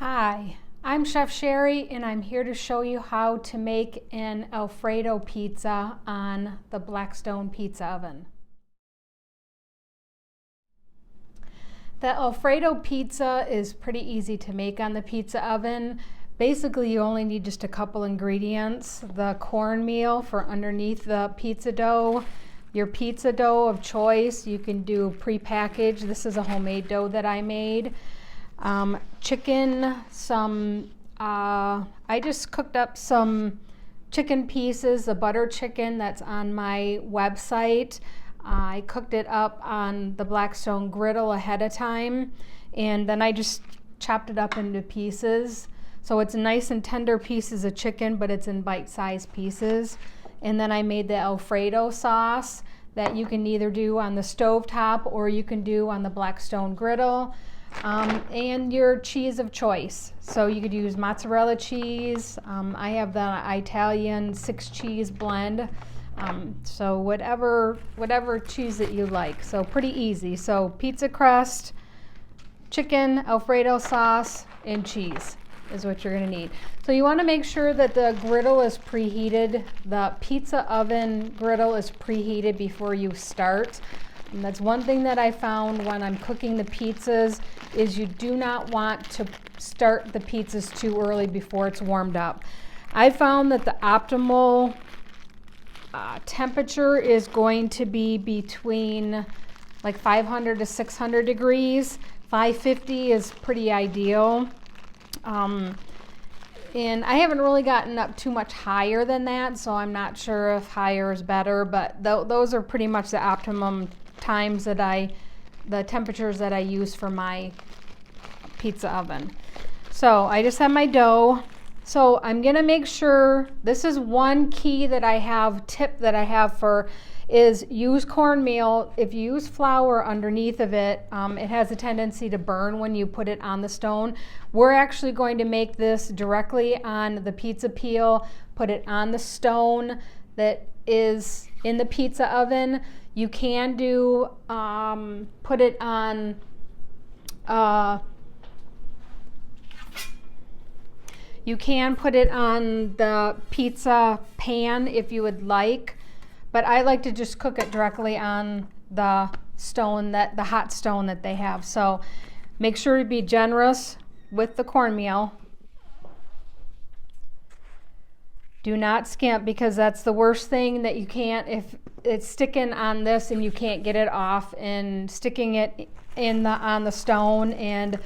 Hi, I'm Chef Sherry and I'm here to show you how to make an Alfredo pizza on the Blackstone Pizza Oven. The Alfredo pizza is pretty easy to make on the pizza oven. Basically, you only need just a couple ingredients: the cornmeal for underneath the pizza dough, your pizza dough of choice. You can do prepackaged. This is a homemade dough that I made. Chicken, I just cooked up some chicken pieces, the butter chicken that's on my website. I cooked it up on the Blackstone griddle ahead of time, and then I just chopped it up into pieces. So it's nice and tender pieces of chicken, but it's in bite-sized pieces. And then I made the Alfredo sauce that you can either do on the stovetop or you can do on the Blackstone griddle. And your cheese of choice. So you could use mozzarella cheese. I have the Italian 6-cheese blend. So whatever cheese that you like. So pretty easy. So pizza crust, chicken, Alfredo sauce, and cheese is what you're going to need. So you want to make sure that the griddle is preheated. The pizza oven griddle is preheated before you start. And that's one thing that I found when I'm cooking the pizzas is you do not want to start the pizzas too early before it's warmed up. I found that the optimal temperature is going to be between like 500 to 600 degrees. 550 is pretty ideal. And I haven't really gotten up too much higher than that, so I'm not sure if higher is better, but those are pretty much the optimum times that the temperatures that I use for my pizza oven. So I just have my dough. So I'm gonna make sure, this is one key that I have, tip that I have for, is use cornmeal. If you use flour underneath of it, it has a tendency to burn when you put it on the stone. We're actually going to make this directly on the pizza peel, put it on the stone that is in the pizza oven. You can do, put it on, you can put it on the pizza pan if you would like, but I like to just cook it directly on the stone, the hot stone that they have. So make sure to be generous with the cornmeal. Do not skimp, because that's the worst thing that you can't, if it's sticking on this and you can't get it off, and sticking it on the stone and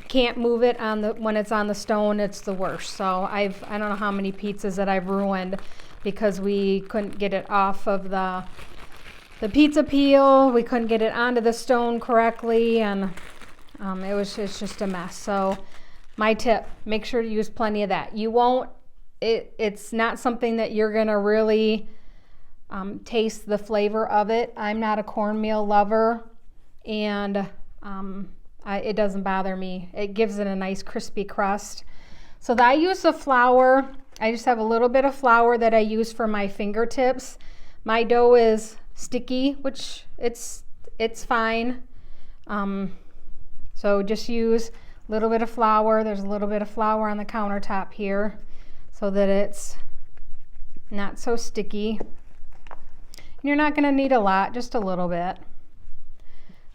can't move it when it's on the stone, it's the worst. So I don't know how many pizzas that I've ruined because we couldn't get it off of the pizza peel. We couldn't get it onto the stone correctly, and it's just a mess. So my tip, make sure to use plenty of that. It's not something that you're gonna really taste the flavor of it. I'm not a cornmeal lover, and it doesn't bother me. It gives it a nice crispy crust. So I use the flour. I just have a little bit of flour that I use for my fingertips. My dough is sticky, which it's fine. So just use a little bit of flour. There's a little bit of flour on the countertop here so that it's not so sticky. You're not going to need a lot, just a little bit.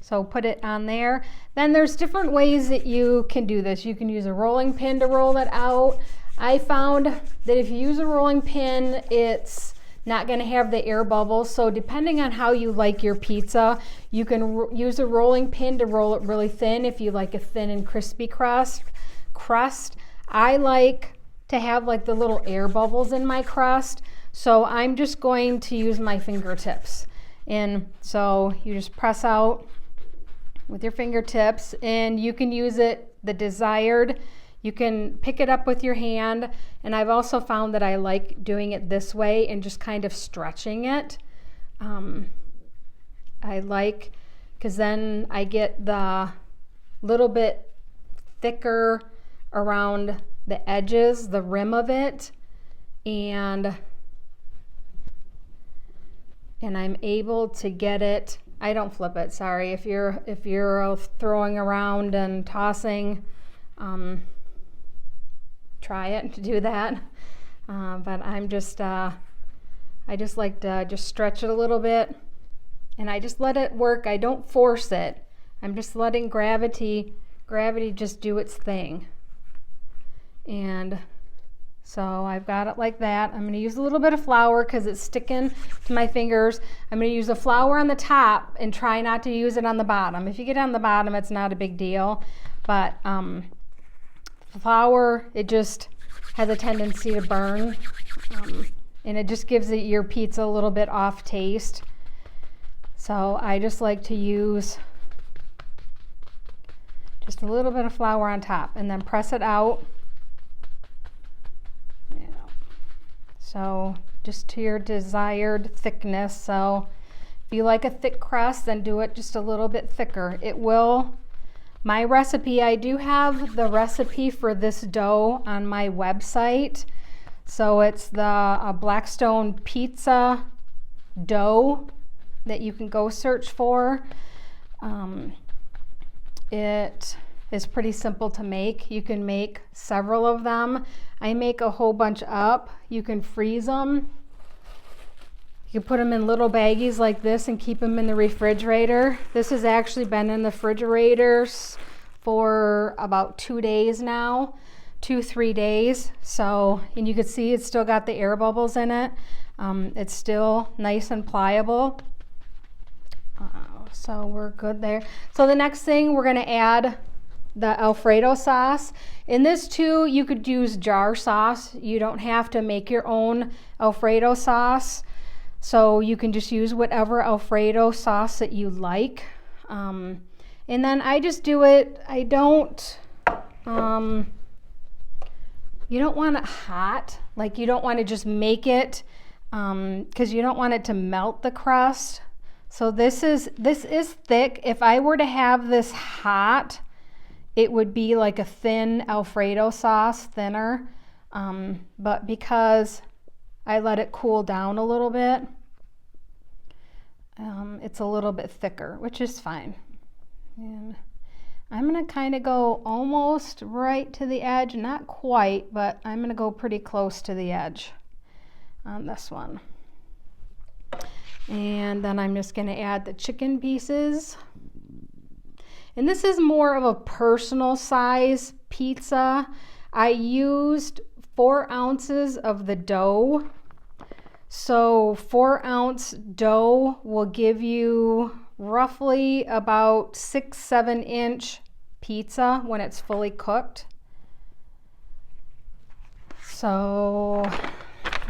So put it on there. Then there's different ways that you can do this. You can use a rolling pin to roll it out. I found that if you use a rolling pin, it's not going to have the air bubbles. So depending on how you like your pizza, you can use a rolling pin to roll it really thin if you like a thin and crispy crust. I like to have like the little air bubbles in my crust. So I'm just going to use my fingertips. And so you just press out with your fingertips, and you can use it the desired. You can pick it up with your hand, and I've also found that I like doing it this way and just kind of stretching it. I like, because then I get the little bit thicker around the edges, the rim of it, and I'm able to get it. I don't flip it, sorry. If you're throwing around and tossing, try it to do that. But I just like to just stretch it a little bit, and I just let it work. I don't force it. I'm just letting gravity just do its thing. And so I've got it like that. I'm going to use a little bit of flour because it's sticking to my fingers. I'm going to use the flour on the top and try not to use it on the bottom. If you get it on the bottom, it's not a big deal. But flour, it just has a tendency to burn. And it just gives your pizza a little bit off taste. So I just like to use just a little bit of flour on top and then press it out. So just to your desired thickness. So if you like a thick crust, then do it just a little bit thicker. It will. My recipe, I do have the recipe for this dough on my website. So it's the Blackstone Pizza dough that you can go search for. It is pretty simple to make. You can make several of them. I make a whole bunch up. You can freeze them. You can put them in little baggies like this and keep them in the refrigerator. This has actually been in the refrigerators for about 2 days now, 2-3 days. So, and you can see it's still got the air bubbles in it. It's still nice and pliable. So we're good there. So the next thing, we're going to add the Alfredo sauce. In this too, you could use jar sauce. You don't have to make your own Alfredo sauce. So you can just use whatever Alfredo sauce that you like. And then I just do it, I don't, you don't want it hot. Like you don't want to just make it, because you don't want it to melt the crust. So this is thick. If I were to have this hot, it would be like a thin Alfredo sauce, thinner. But because I let it cool down a little bit, it's a little bit thicker, which is fine. And I'm gonna kind of go almost right to the edge, not quite, but I'm gonna go pretty close to the edge on this one. And then I'm just gonna add the chicken pieces. And this is more of a personal size pizza. I used 4 ounces of the dough. So 4-ounce dough will give you roughly about 6-7 inch pizza when it's fully cooked. So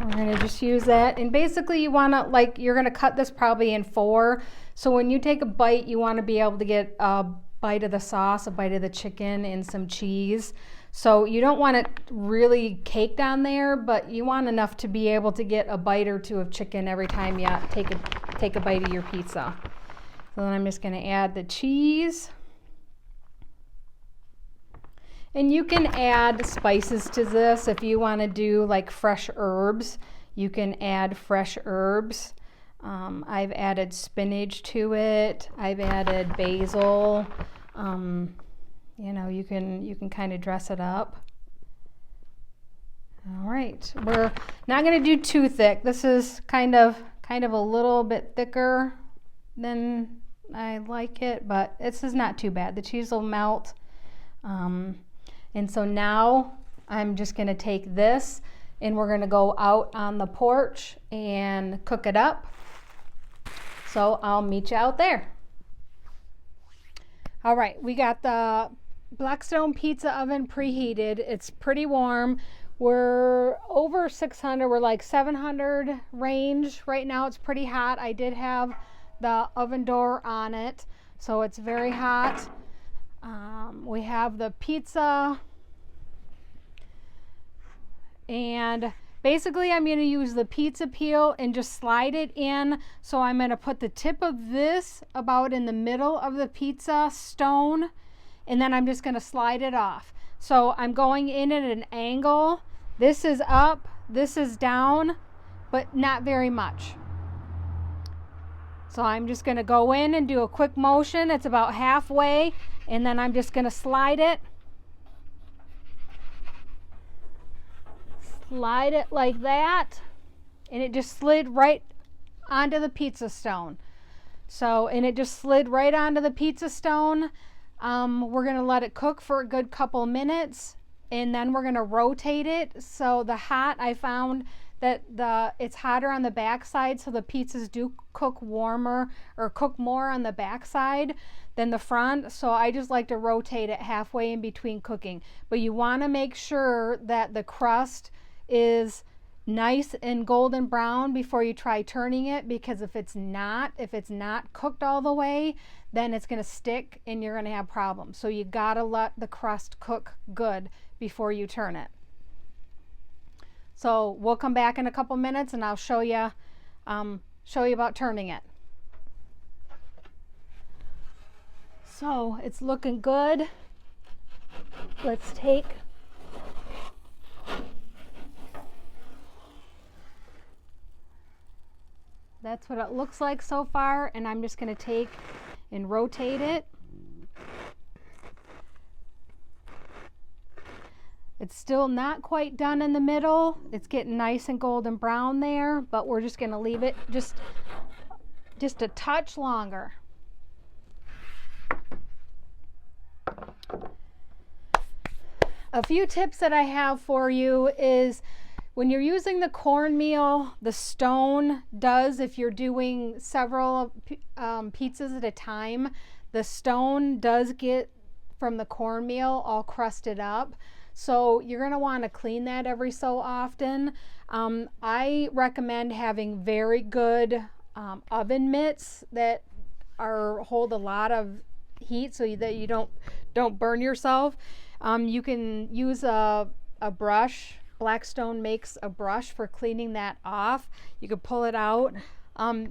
we're gonna just use that. And basically you wanna, like, you're gonna cut this probably in 4. So when you take a bite, you wanna be able to get a bite of the sauce, a bite of the chicken, and some cheese. So you don't want it really caked on there, but you want enough to be able to get a bite or 2 of chicken every time you take a bite of your pizza. So then I'm just gonna add the cheese. And you can add spices to this. If you wanna do like fresh herbs, you can add fresh herbs. I've added spinach to it. I've added basil. You know, you can kind of dress it up. All right, we're not going to do too thick. This is kind of a little bit thicker than I like it, but this is not too bad. The cheese will melt. And so now I'm just going to take this and we're going to go out on the porch and cook it up. So I'll meet you out there. All right, we got the Blackstone Pizza Oven preheated. It's pretty warm. We're over 600. We're like 700 range. Right now it's pretty hot. I did have the oven door on it, so it's very hot. We have the pizza. And basically I'm going to use the pizza peel and just slide it in. So I'm going to put the tip of this about in the middle of the pizza stone, and then I'm just going to slide it off. So I'm going in at an angle. This is up, this is down, but not very much. So I'm just going to go in and do a quick motion. It's about halfway, and then I'm just going to slide it. slide it like that, and it just slid right onto the pizza stone. So, and it just slid right onto the pizza stone. We're gonna let it cook for a good couple minutes, and then we're gonna rotate it. So the hot, I found that it's hotter on the back side, so the pizzas do cook warmer or cook more on the back side than the front. So I just like to rotate it halfway in between cooking. But you want to make sure that the crust is nice and golden brown before you try turning it, because if it's not cooked all the way, then it's going to stick and you're going to have problems. So you got to let the crust cook good before you turn it. So we'll come back in a couple minutes and I'll show you about turning it. So it's looking good. Let's take that's what it looks like so far, and I'm just going to take and rotate it. It's still not quite done in the middle. It's getting nice and golden brown there, but we're just going to leave it just a touch longer. A few tips that I have for you is when you're using the cornmeal, the stone does, if you're doing several pizzas at a time, the stone does get from the cornmeal all crusted up. So you're going to want to clean that every so often. I recommend having very good oven mitts that hold a lot of heat so that you don't burn yourself. You can use a brush. Blackstone makes a brush for cleaning that off. You can pull it out.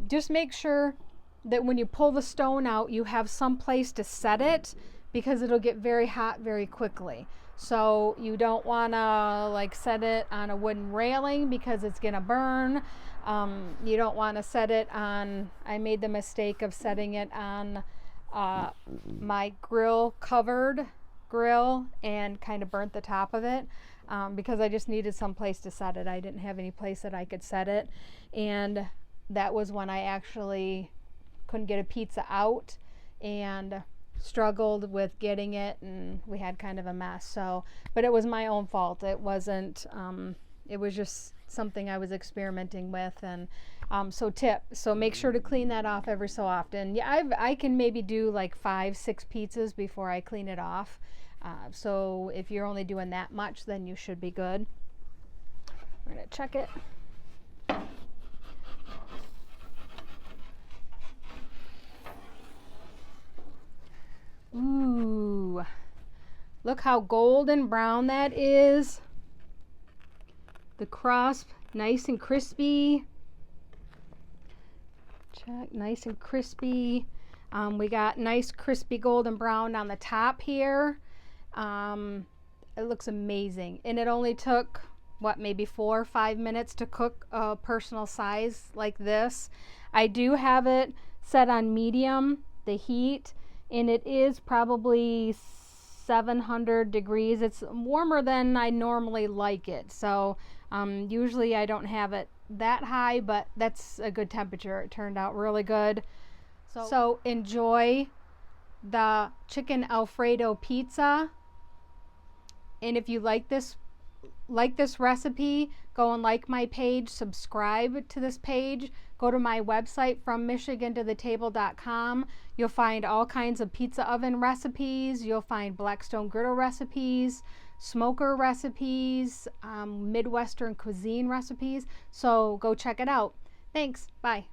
Just make sure that when you pull the stone out, you have some place to set it, because it'll get very hot very quickly. So you don't want to like set it on a wooden railing because it's going to burn. You don't want to set it on, I made the mistake of setting it on my covered grill and kind of burnt the top of it because I just needed some place to set it. I didn't have any place that I could set it, and that was when I actually couldn't get a pizza out and struggled with getting it, and we had kind of a mess. So, but it was my own fault. It wasn't, it was just something I was experimenting with. And so make sure to clean that off every so often. Yeah, I can maybe do like 5-6 pizzas before I clean it off. So if you're only doing that much, then you should be good. We're gonna check it. Ooh, look how golden brown that is. The crust, nice and crispy. Check, nice and crispy. We got nice crispy golden brown on the top here. It looks amazing, and it only took maybe 4 or 5 minutes to cook a personal size like this. I do have it set on medium, the heat, and it is probably 700 degrees. It's warmer than I normally like it. So usually I don't have it that high, but that's a good temperature. It turned out really good. So enjoy the chicken Alfredo pizza. And if you like this recipe, go and like my page, subscribe to this page, go to my website, FromMichiganToTheTable.com. You'll find all kinds of pizza oven recipes. You'll find Blackstone griddle recipes, smoker recipes, Midwestern cuisine recipes. So go check it out. Thanks. Bye.